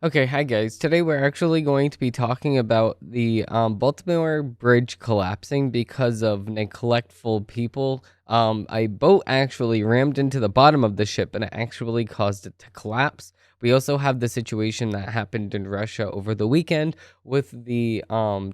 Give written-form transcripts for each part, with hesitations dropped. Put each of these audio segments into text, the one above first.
Okay, hi guys. Today we're actually going to be talking about the Baltimore Bridge collapsing because of neglectful people. A boat actually rammed into the bottom of the ship and it actually caused it to collapse. We also have the situation that happened in Russia over the weekend with the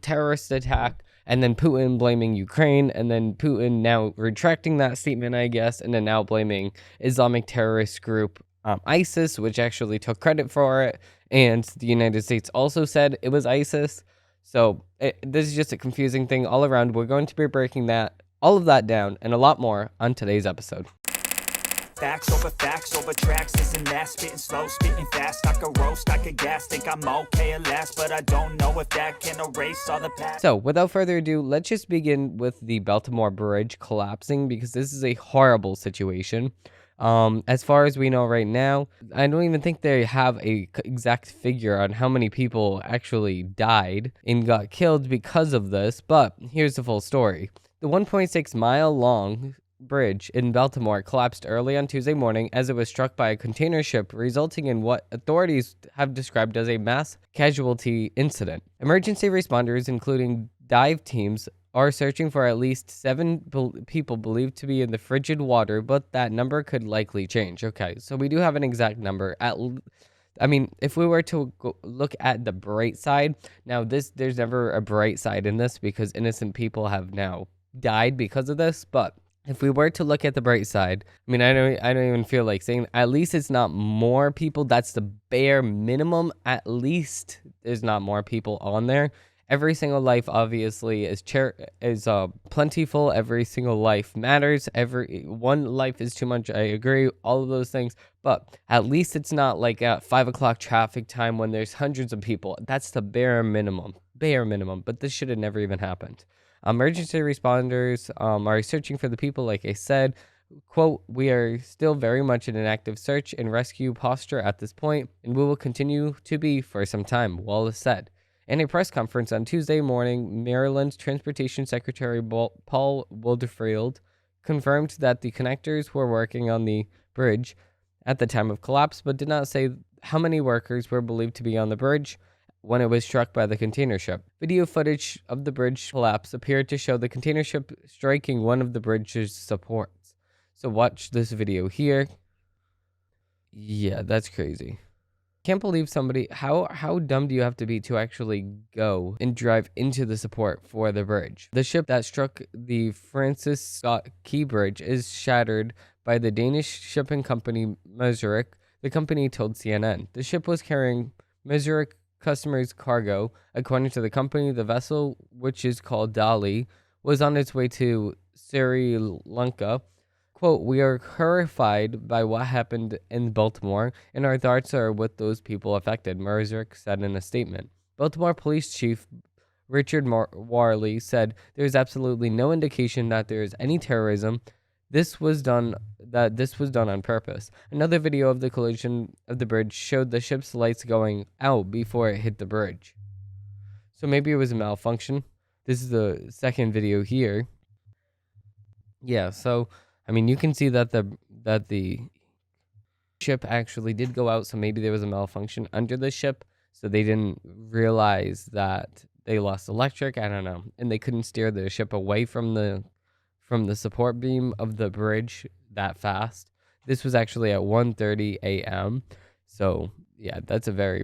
terrorist attack, and then Putin blaming Ukraine, and then Putin now retracting that statement, I guess, and then now blaming Islamic terrorist group ISIS, which actually took credit for it, and the United States also said it was ISIS. So this is just a confusing thing all around. We're going to be breaking all of that down and a lot more on today's episode. Facts over tracks, this and that. Spitting slow, spitting fast. I could roast, I could gas. Think I'm okay at last, but I don't know if that can erase all the past. So without further ado, let's just begin with the Baltimore Bridge collapsing, because this is a horrible situation. As far as we know right now, I don't even think they have a exact figure on how many people actually died and got killed because of this, but here's the full story. The 1.6-mile long bridge in Baltimore collapsed early on Tuesday morning as it was struck by a container ship, resulting in what authorities have described as a mass casualty incident. Emergency responders, including dive teams, are searching for at least 7 people believed to be in the frigid water, but that number could likely change. Okay, so we do have an exact number. I mean, if we were to look at the bright side, now there's never a bright side in this because innocent people have now died because of this, but if we were to look at the bright side, I mean, I don't even feel like saying, at least it's not more people. That's the bare minimum. At least there's not more people on there. Every single life obviously is plentiful. Every single life matters. Every one life is too much. I agree. All of those things, but at least it's not like at 5 o'clock traffic time when there's hundreds of people. That's the bare minimum. Bare minimum. But this should have never even happened. Emergency responders are searching for the people, like I said. Quote, "We are still very much in an active search and rescue posture at this point, and we will continue to be for some time," Wallace said. In a press conference on Tuesday morning, Maryland Transportation Secretary Paul Wilderfield confirmed that the connectors were working on the bridge at the time of collapse, but did not say how many workers were believed to be on the bridge when it was struck by the container ship. Video footage of the bridge collapse appeared to show the container ship striking one of the bridge's supports. So watch this video here. Yeah, that's crazy. Can't believe somebody, how dumb do you have to be to actually go and drive into the support for the bridge? The ship that struck the Francis Scott Key Bridge is shattered by the Danish shipping company Maersk, the company told CNN. The ship was carrying Maersk customers' cargo. According to the company, the vessel, which is called Dali, was on its way to Sri Lanka. Quote, "We are horrified by what happened in Baltimore, and our thoughts are with those people affected," Maersk said in a statement. Baltimore Police Chief Richard Warley said there is absolutely no indication that there is any terrorism. This was done on purpose. Another video of the collision of the bridge showed the ship's lights going out before it hit the bridge. So maybe it was a malfunction. This is the second video here. Yeah, so I mean, you can see that the ship actually did go out, so maybe there was a malfunction under the ship, so they didn't realize that they lost electric. I don't know, and they couldn't steer the ship away from the support beam of the bridge that fast. This was actually at 1:30 a.m. So yeah, that's a very,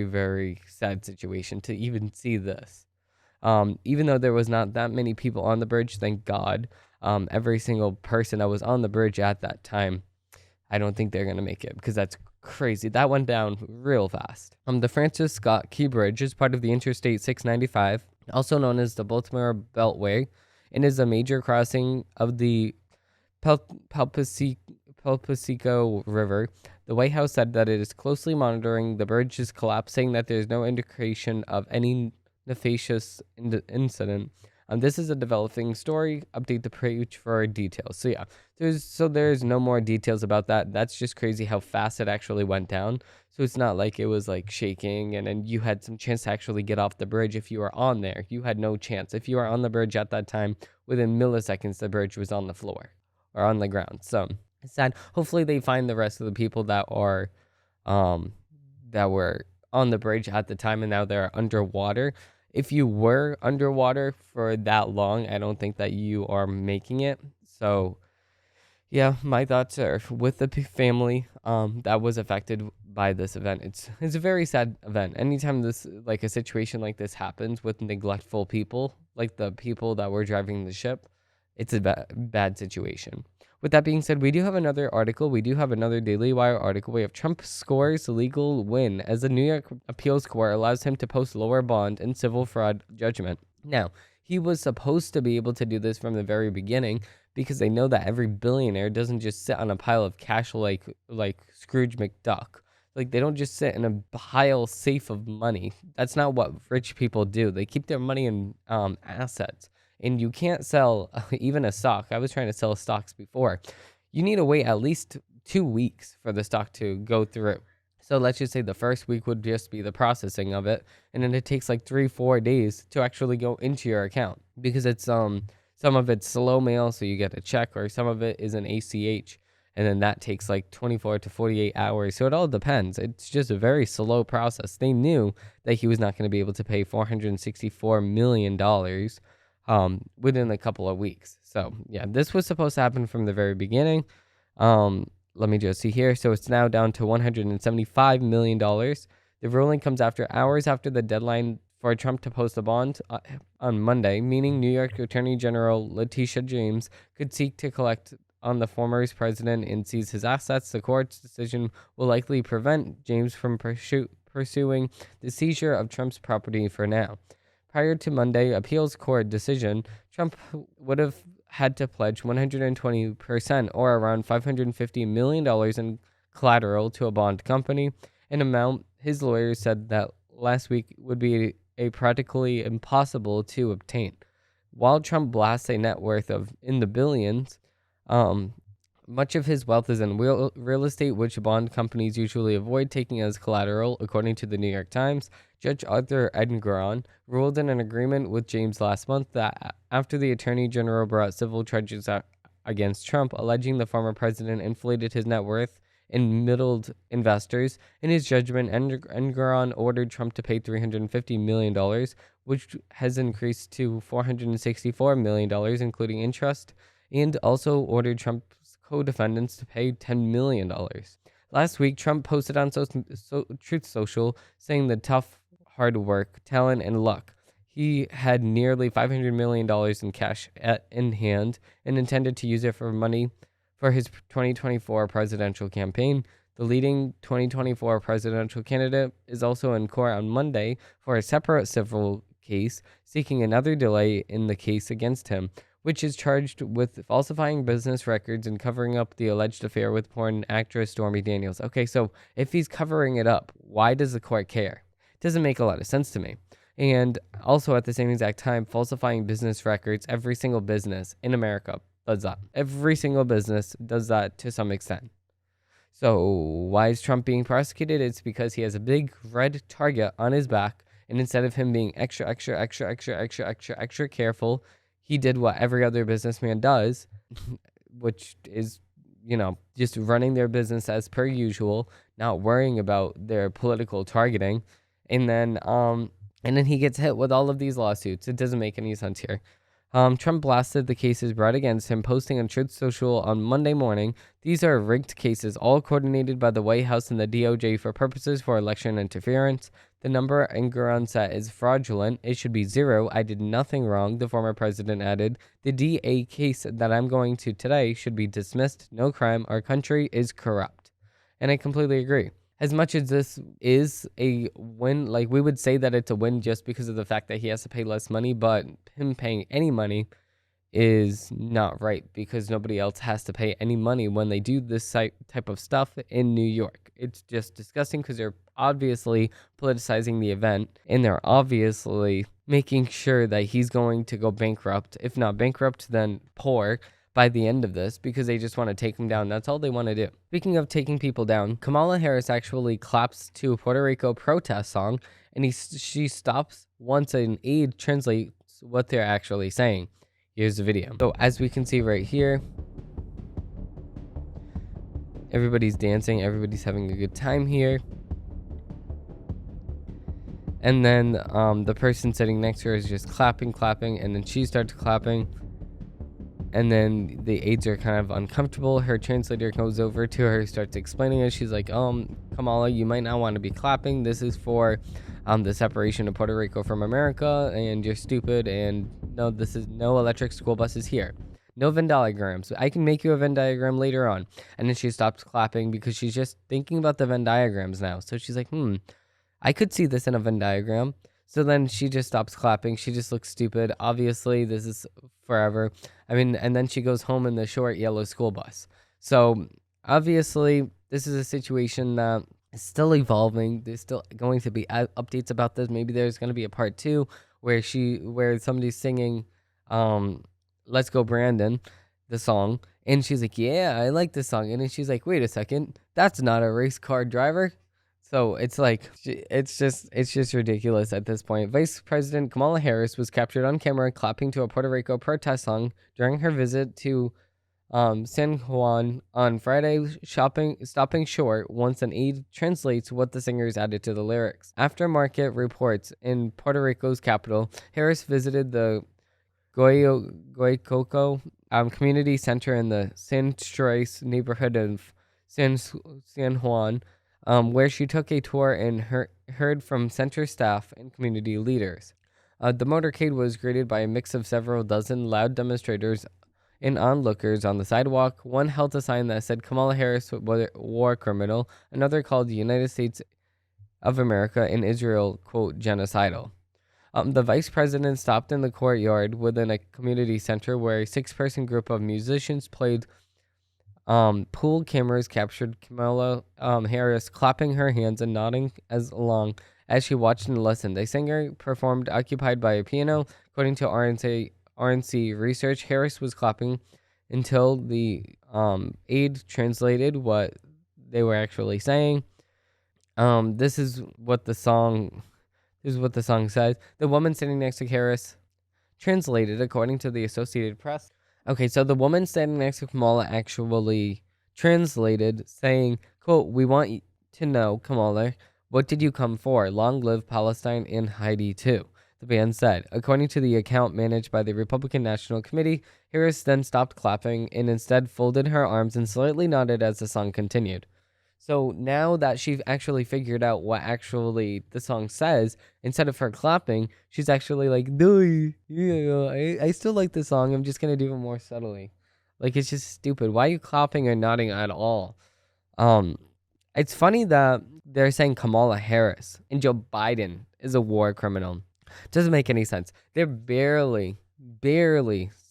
very sad situation to even see this. Even though there was not that many people on the bridge, thank God. Every single person that was on the bridge at that time, I don't think they're gonna make it, because that's crazy. That went down real fast. The Francis Scott Key Bridge is part of the Interstate 695, also known as the Baltimore Beltway, and is a major crossing of the Palpasico River. The White House said that it is closely monitoring the bridge's collapse, saying that there is no indication of any nefarious incident. This is a developing story. Update the page for details. So yeah, there's no more details about that. That's just crazy how fast it actually went down. So it's not like it was like shaking and then you had some chance to actually get off the bridge. If you were on there, you had no chance. If you were on the bridge at that time, within milliseconds, the bridge was on the floor or on the ground. So it's sad. Hopefully they find the rest of the people that are that were on the bridge at the time and now they're underwater. If you were underwater for that long, I don't think that you are making it. So yeah, my thoughts are with the family that was affected by this event. It's a very sad event. Anytime this like a situation like this happens with neglectful people, like the people that were driving the ship, it's a bad situation. With that being said, we do have another article. We do have another Daily Wire article. We have Trump scores legal win as the New York appeals court allows him to post lower bond in civil fraud judgment. Now, he was supposed to be able to do this from the very beginning because they know that every billionaire doesn't just sit on a pile of cash like Scrooge McDuck. Like, they don't just sit in a pile safe of money. That's not what rich people do. They keep their money in assets. And you can't sell even a stock. I was trying to sell stocks before. You need to wait at least 2 weeks for the stock to go through. So let's just say the first week would just be the processing of it, and then it takes like 3-4 days to actually go into your account because it's some of it's slow mail, so you get a check, or some of it is an ACH, and then that takes like 24 to 48 hours. So it all depends. It's just a very slow process. They knew that he was not going to be able to pay $464 million within a couple of weeks. So yeah, this was supposed to happen from the very beginning. Let me just see here. So it's now down to $175 million. The ruling comes hours after the deadline for Trump to post a bond on Monday, meaning New York Attorney General Letitia James could seek to collect on the former president and seize his assets. The court's decision will likely prevent James from pursuing the seizure of Trump's property for now. Prior to Monday appeals court decision, Trump would have had to pledge 120% or around $550 million in collateral to a bond company, an amount his lawyers said that last week would be a practically impossible to obtain. While Trump blasts a net worth of in the billions, much of his wealth is in real estate, which bond companies usually avoid taking as collateral, according to the New York Times. Judge Arthur Engoron ruled in an agreement with James last month that after the Attorney General brought civil charges against Trump, alleging the former president inflated his net worth and middled investors. In his judgment, Engoron ordered Trump to pay $350 million, which has increased to $464 million, including interest, and also ordered Trump's co-defendants to pay $10 million. Last week, Trump posted on Truth Social saying the tough, hard work, talent, and luck. He had nearly $500 million in cash in hand and intended to use it for money for his 2024 presidential campaign. The leading 2024 presidential candidate is also in court on Monday for a separate civil case, seeking another delay in the case against him, which is charged with falsifying business records and covering up the alleged affair with porn actress Stormy Daniels. Okay, so if he's covering it up, why does the court care? It doesn't make a lot of sense to me. And also at the same exact time, falsifying business records, every single business in America does that. Every single business does that to some extent. So why is Trump being prosecuted? It's because he has a big red target on his back, and instead of him being extra careful, he did what every other businessman does, which is, just running their business as per usual, not worrying about their political targeting. And then he gets hit with all of these lawsuits. It doesn't make any sense here. Trump blasted the cases brought against him, posting on Truth Social on Monday morning. These are rigged cases, all coordinated by the White House and the DOJ for purposes for election interference. The number Engoron set is fraudulent. It should be 0. I did nothing wrong, the former president added. The DA case that I'm going to today should be dismissed. No crime. Our country is corrupt. And I completely agree. As much as this is a win, like we would say that it's a win just because of the fact that he has to pay less money, but him paying any money is not right because nobody else has to pay any money when they do this type of stuff in New York. It's just disgusting because they're obviously politicizing the event and they're obviously making sure that he's going to go bankrupt, if not bankrupt, then poor by the end of this because they just want to take him down. That's all they want to do. Speaking of taking people down, Kamala Harris actually claps to a Puerto Rico protest song, and she stops once an aide translates what they're actually saying. Here's the video. So as we can see right here, everybody's dancing, everybody's having a good time here. And then the person sitting next to her is just clapping, and then she starts clapping. And then the aides are kind of uncomfortable. Her translator goes over to her, starts explaining it. She's like, Kamala, you might not want to be clapping. This is for the separation of Puerto Rico from America, and you're stupid. And no, this is no electric school buses here. No Venn diagrams. I can make you a Venn diagram later on. And then she stops clapping because she's just thinking about the Venn diagrams now. So she's like, I could see this in a Venn diagram. So then she just stops clapping. She just looks stupid. Obviously, this is forever. I mean, and then she goes home in the short yellow school bus. So obviously, this is a situation that is still evolving. There's still going to be updates about this. Maybe there's going to be a part 2 where somebody's singing Let's Go Brandon, the song. And she's like, yeah, I like this song. And then she's like, wait a second, that's not a race car driver. So it's like, it's just ridiculous at this point. Vice President Kamala Harris was captured on camera clapping to a Puerto Rico protest song during her visit to San Juan on Friday, stopping short once an aide translates what the singers added to the lyrics. After market reports in Puerto Rico's capital, Harris visited the Goycoco community center in the San Tres neighborhood of San Juan, where she took a tour and heard from center staff and community leaders. The motorcade was greeted by a mix of several dozen loud demonstrators and onlookers on the sidewalk. One held a sign that said Kamala Harris was a war criminal, another called the United States of America and Israel, quote, genocidal. The vice president stopped in the courtyard within a community center where a 6-person group of musicians played. Pool cameras captured Kamala Harris clapping her hands and nodding along as she watched and listened. A singer performed occupied by a piano. According to RNC research, Harris was clapping until the aide translated what they were actually saying. This is what the song says. The woman sitting next to Harris translated, according to the Associated Press. Okay, so the woman standing next to Kamala actually translated, saying, quote, "We want to know, Kamala, what did you come for? Long live Palestine and Haiti too," the band said. According to the account managed by the Republican National Committee, Harris then stopped clapping and instead folded her arms and slightly nodded as the song continued. So now that she's actually figured out what actually the song says, instead of her clapping, she's actually like, no, yeah, I still like the song. I'm just going to do it more subtly. Like, it's just stupid. Why are you clapping or nodding at all? It's funny that they're saying Kamala Harris and Joe Biden is a war criminal. Doesn't make any sense. They're barely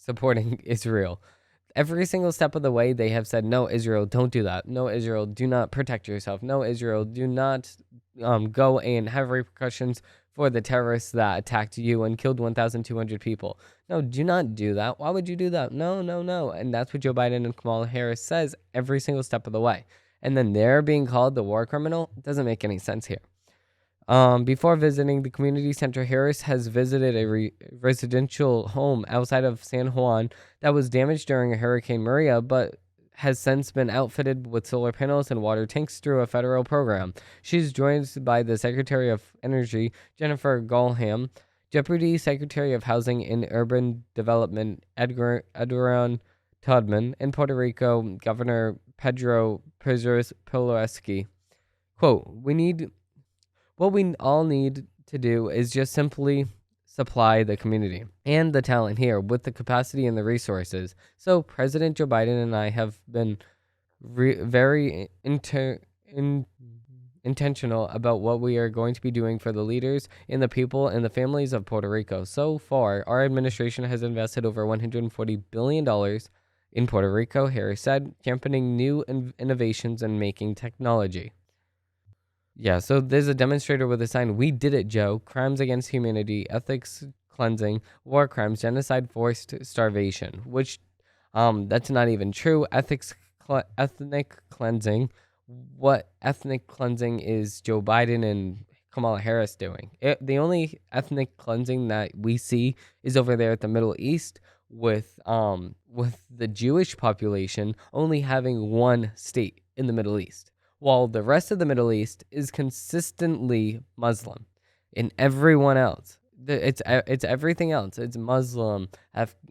supporting Israel. Every single step of the way, they have said, no, Israel, don't do that. No, Israel, do not protect yourself. No, Israel, do not go and have repercussions for the terrorists that attacked you and killed 1,200 people. No, do not do that. Why would you do that? No. And that's what Joe Biden and Kamala Harris says every single step of the way. And then they're being called the war criminal? It doesn't make any sense here. Before visiting the community center, Harris has visited a residential home outside of San Juan that was damaged during Hurricane Maria, but has since been outfitted with solar panels and water tanks through a federal program. She's joined by the Secretary of Energy, Jennifer Granholm, Deputy Secretary of Housing and Urban Development, Eduardo Todman, and Puerto Rico Governor Pedro Pizarro. Quote, what we all need to do is just simply supply the community and the talent here with the capacity and the resources. So President Joe Biden and I have been very intentional about what we are going to be doing for the leaders and the people and the families of Puerto Rico. So far, our administration has invested over $140 billion in Puerto Rico, Harris said, championing new innovations and making technology. Yeah, so there's a demonstrator with a sign, "We did it, Joe. Crimes against humanity, ethics cleansing, war crimes, genocide, forced starvation," which that's not even true. Ethnic cleansing. What ethnic cleansing is Joe Biden and Kamala Harris doing? The only ethnic cleansing that we see is over there at the Middle East with the Jewish population only having one state in the Middle East, while the rest of the Middle East is consistently Muslim. in everyone else. It's everything else. It's Muslim,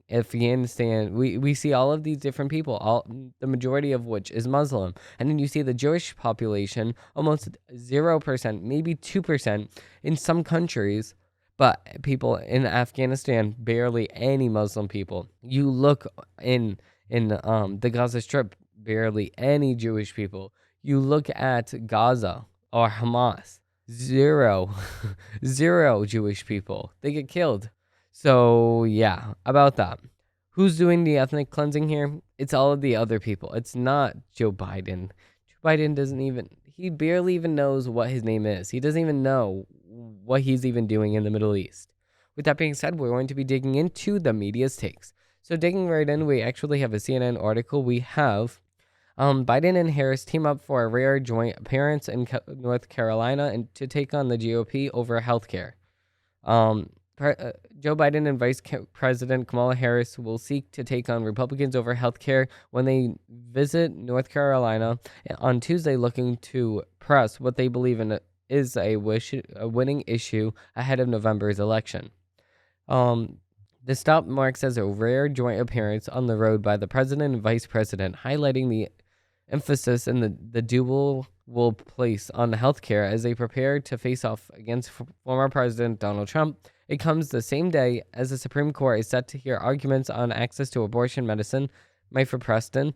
Afghanistan. We see all of these different people, all the majority of which is Muslim, and then you see the Jewish population almost 0%, maybe 2% in some countries, but people in Afghanistan barely any Muslim people. You look in the Gaza Strip, barely any Jewish people. You look at Gaza or Hamas, zero, zero Jewish people. They get killed. So yeah, about that. Who's doing the ethnic cleansing here? It's all of the other people. It's not Joe Biden. Joe Biden doesn't even, he barely even knows what his name is. He doesn't even know what he's even doing in the Middle East. With that being said, we're going to be digging into the media's takes. So digging right in, we actually have a CNN article. We have Biden and Harris team up for a rare joint appearance in North Carolina and to take on the GOP over healthcare. Joe Biden and Vice President Kamala Harris will seek to take on Republicans over healthcare when they visit North Carolina on Tuesday, looking to press what they believe in is a winning issue ahead of November's election. The stop marks as a rare joint appearance on the road by the president and vice president, highlighting the emphasis in the dual will place on healthcare as they prepare to face off against former President Donald Trump. It comes the same day as the Supreme Court is set to hear arguments on access to abortion medicine. Mayford Preston,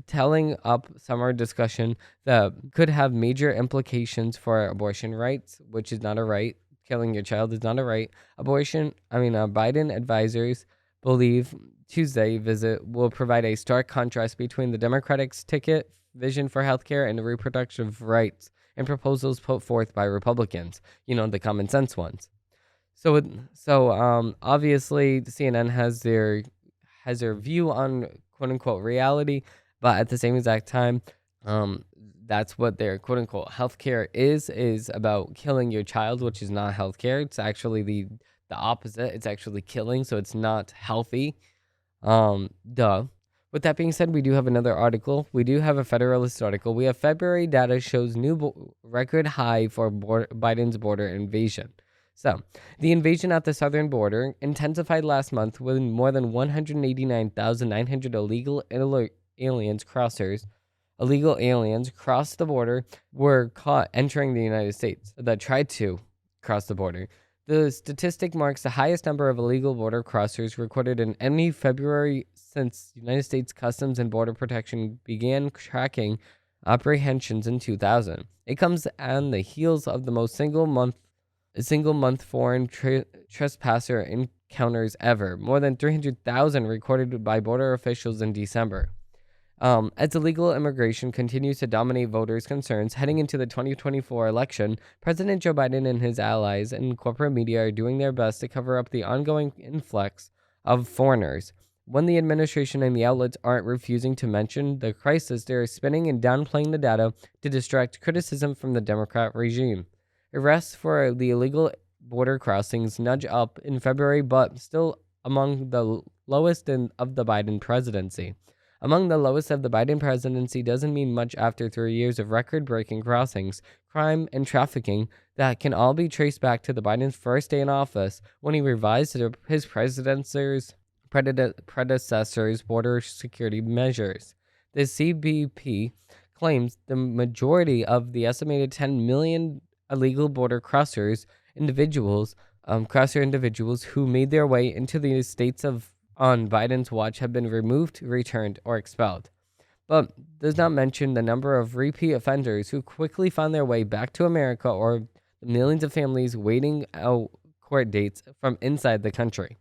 telling up summer discussion that could have major implications for abortion rights, which is not a right. Killing your child is not a right. Biden advisors believe Tuesday visit will provide a stark contrast between the Democrats' ticket vision for healthcare and the reproductive rights and proposals put forth by Republicans, the common sense ones. So obviously CNN has their view on quote unquote reality, but at the same exact time, that's what their quote unquote healthcare is about killing your child, which is not healthcare. It's actually the opposite. It's actually killing, so it's not healthy. Duh. With that being said, we do have another article. We do have a Federalist article. We have February data shows new record high for Biden's border invasion. So, the invasion at the southern border intensified last month when more than 189,900 illegal aliens crossed the border were caught entering the United States that tried to cross the border. The statistic marks the highest number of illegal border crossers recorded in any February since United States Customs and Border Protection began tracking apprehensions in 2000. It comes on the heels of the most single month foreign trespasser encounters ever, more than 300,000 recorded by border officials in December. As illegal immigration continues to dominate voters' concerns heading into the 2024 election, President Joe Biden and his allies and corporate media are doing their best to cover up the ongoing influx of foreigners. When the administration and the outlets aren't refusing to mention the crisis, they are spinning and downplaying the data to distract criticism from the Democrat regime. Arrests for the illegal border crossings nudge up in February, but still among the lowest of the Biden presidency. Among the lowest of the Biden presidency doesn't mean much after 3 years of record-breaking crossings, crime, and trafficking that can all be traced back to the Biden's first day in office when he revised his predecessor's border security measures. The CBP claims the majority of the estimated 10 million illegal border individuals who made their way into the states on Biden's watch have been removed, returned, or expelled, but does not mention the number of repeat offenders who quickly found their way back to America or the millions of families waiting out court dates from inside the country.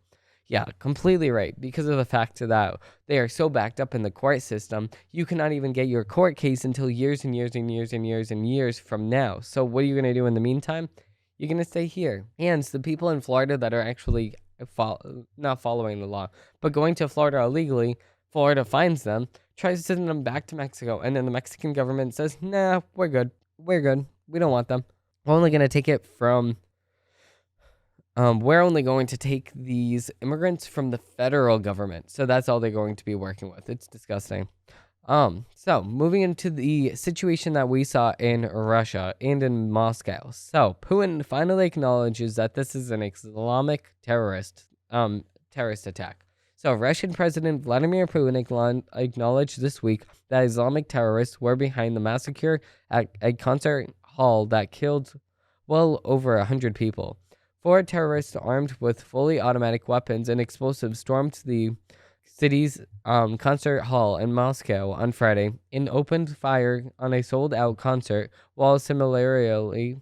Yeah, completely right, because of the fact that they are so backed up in the court system, you cannot even get your court case until years and years and years and years and years from now. So what are you going to do in the meantime? You're going to stay here. And the people in Florida that are actually not following the law, but going to Florida illegally, Florida finds them, tries to send them back to Mexico, and then the Mexican government says, nah, we're good. We don't want them. We're only going to take these immigrants from the federal government. So that's all they're going to be working with. It's disgusting. So moving into the situation that we saw in Russia and in Moscow. So Putin finally acknowledges that this is an Islamic terrorist attack. So Russian President Vladimir Putin acknowledged this week that Islamic terrorists were behind the massacre at a concert hall that killed well over 100 people. 4 terrorists armed with fully automatic weapons and explosives stormed the city's concert hall in Moscow on Friday and opened fire on a sold-out concert while similarly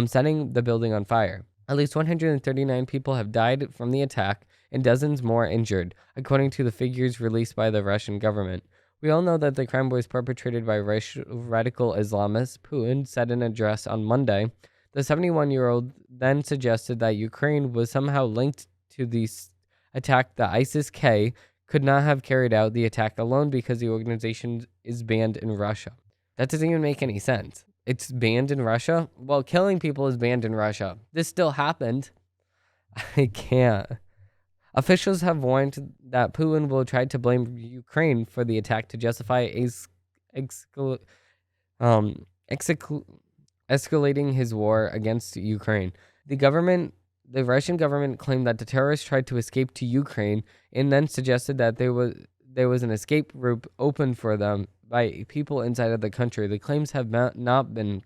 setting the building on fire. At least 139 people have died from the attack and dozens more injured, according to the figures released by the Russian government. We all know that the crime was perpetrated by radical Islamists, Putin said in an address on Monday. The 71-year-old then suggested that Ukraine was somehow linked to the attack. The ISIS-K could not have carried out the attack alone because the organization is banned in Russia. That doesn't even make any sense. It's banned in Russia? Well, killing people is banned in Russia. This still happened. I can't. Officials have warned that Putin will try to blame Ukraine for the attack to justify escalating his war against Ukraine. The Russian government claimed that the terrorists tried to escape to Ukraine and then suggested that there was an escape route open for them by people inside of the country. The claims have not been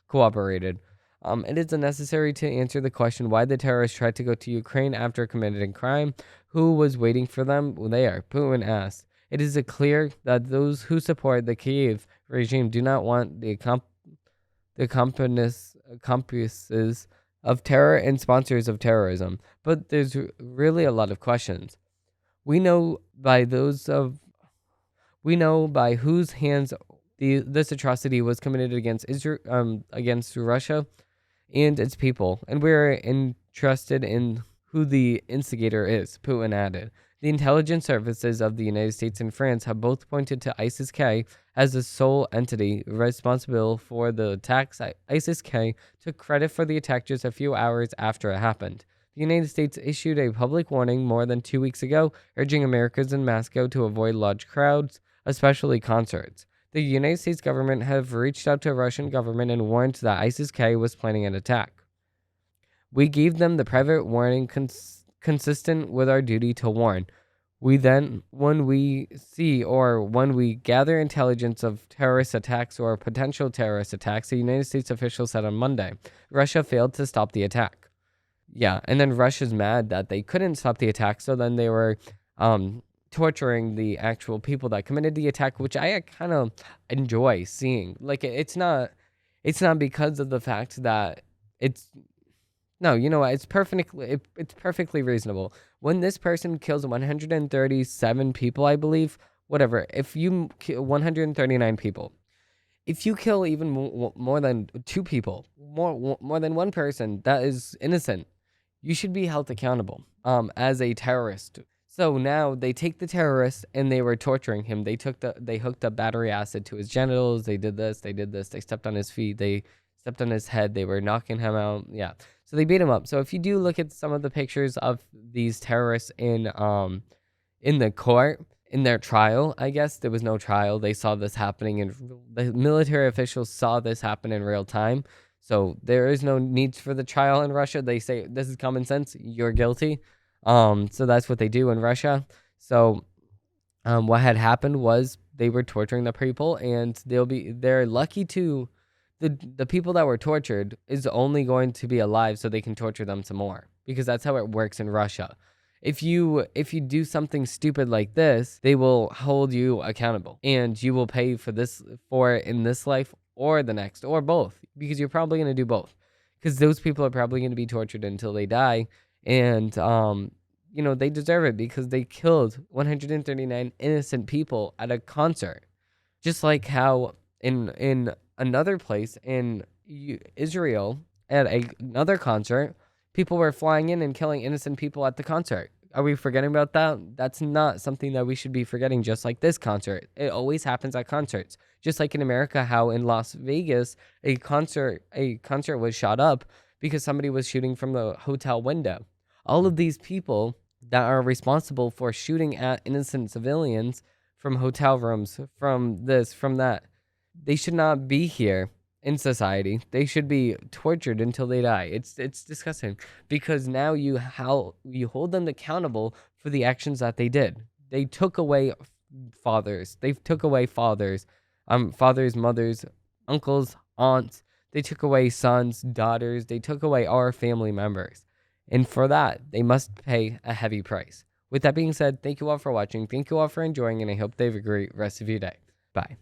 corroborated. It is unnecessary to answer the question why the terrorists tried to go to Ukraine after committing crime. Who was waiting for them there? Putin asked. It is clear that those who support the Kyiv regime do not want the accomplices of terror and sponsors of terrorism. But there's really a lot of questions. We know by whose hands this atrocity was committed against against Russia and its people, and we're interested in who the instigator is, Putin added. The intelligence services of the United States and France have both pointed to ISIS-K as the sole entity responsible for the attacks. ISIS-K took credit for the attack just a few hours after it happened. The United States issued a public warning more than 2 weeks ago, urging Americans in Moscow to avoid large crowds, especially concerts. The United States government have reached out to the Russian government and warned that ISIS-K was planning an attack. We gave them the private warning consistent with our duty to warn. When we gather intelligence of terrorist attacks or potential terrorist attacks, the United States officials said on Monday, Russia failed to stop the attack. Yeah, and then Russia's mad that they couldn't stop the attack, so then they were torturing the actual people that committed the attack, which I kind of enjoy seeing. Like, it's not because of the fact that it's no, you know what? It's perfectly reasonable. When this person kills 137 people, I believe, whatever. If you kill 139 people, if you kill even more than 2 people, more than one person that is innocent, you should be held accountable as a terrorist. So now they take the terrorist and they were torturing him. They hooked up battery acid to his genitals. They did this. They stepped on his feet. They stepped on his head. They were knocking him out. Yeah. So they beat him up. So if you do look at some of the pictures of these terrorists in the court, in their trial, I guess there was no trial. They saw this happening, and the military officials saw this happen in real time. So there is no need for the trial in Russia. They say, this is common sense. You're guilty. So that's what they do in Russia. So what had happened was they were torturing the people, and they're lucky to the people that were tortured is only going to be alive so they can torture them some more, because that's how it works in Russia. If you do something stupid like this, they will hold you accountable, and you will pay for it in this life or the next, or both, because you're probably going to do both, because those people are probably going to be tortured until they die. And they deserve it because they killed 139 innocent people at a concert. Just like how in another place in Israel at another concert, people were flying in and killing innocent people at the concert. Are we forgetting about that? That's not something that we should be forgetting, just like this concert. It always happens at concerts. Just like in America, how in Las Vegas, a concert was shot up because somebody was shooting from the hotel window. All of these people that are responsible for shooting at innocent civilians from hotel rooms, from this, from that. They should not be here in society. They should be tortured until they die. It's disgusting because now you hold them accountable for the actions that they did. They took away fathers. They took away fathers, mothers, uncles, aunts. They took away sons, daughters. They took away our family members. And for that, they must pay a heavy price. With that being said, thank you all for watching. Thank you all for enjoying, and I hope they have a great rest of your day. Bye.